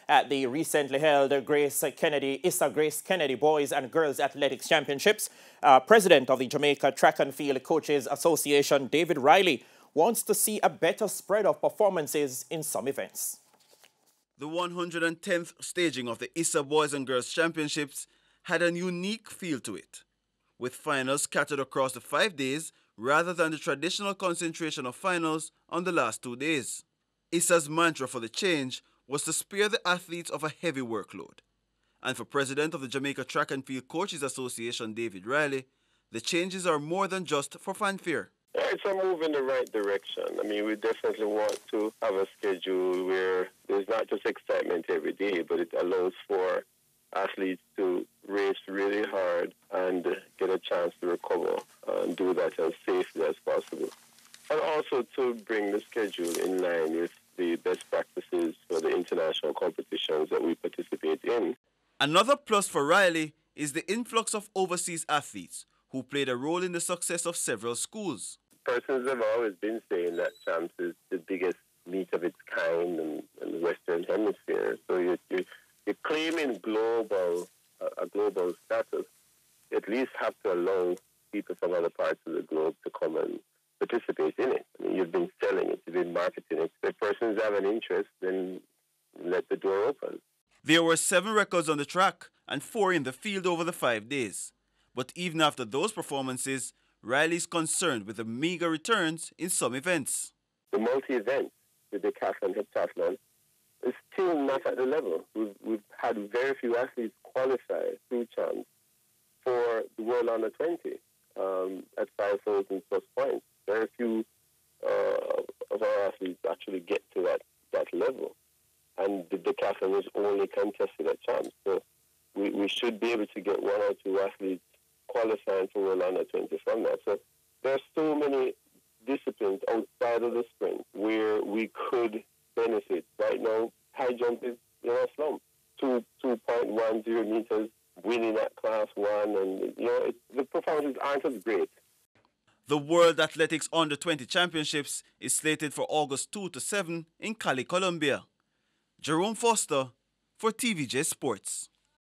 at the recently held Issa Grace Kennedy Boys and Girls Athletics Championships. President of the Jamaica Track and Field Coaches Association, David Riley, wants to see a better spread of performances in some events. The 110th staging of the Issa Boys and Girls Championships had a unique feel to it, with finals scattered across the 5 days rather than the traditional concentration of finals on the last 2 days. Issa's mantra for the change was to spare the athletes of a heavy workload. And for President of the Jamaica Track and Field Coaches Association, David Riley, the changes are more than just for fanfare. It's a move in the right direction. I mean, we definitely want to have a schedule where there's not just excitement every day, but it allows for athletes to race really hard and get a chance to recover and do that as safely as possible. And also to bring the schedule in line with the best practices for the international competitions that we participate in. Another plus for Riley is the influx of overseas athletes who played a role in the success of several schools. Persons have always been saying that Champs is the biggest meet of its kind in the Western Hemisphere. So you're claiming a global status. You at least have to allow people from other parts of the globe to come and participate in it. I mean, you've been selling it, you've been marketing it. If persons have an interest, then let the door open. There were 7 records on the track and 4 in the field over the 5 days. But even after those performances, Riley's concerned with the meager returns in some events. The multi-event, the decathlon, heptathlon, is still not at the level. We've had very few athletes qualify through Champs for the World Under 20 at 5,000 plus points. Very few of our athletes actually get to that level. And the decathlon is only contested at Champs. So we should be able to get 1 or 2 athletes qualifying for World Under 20 from that. So there are so many disciplines outside of the sprint where we could benefit. Right now, high jump is a slump. 2.10 meters, winning at class 1, and the performances aren't as great. The World Athletics Under 20 Championships is slated for August 2 to 7 in Cali, Colombia. Jerome Foster for TVJ Sports.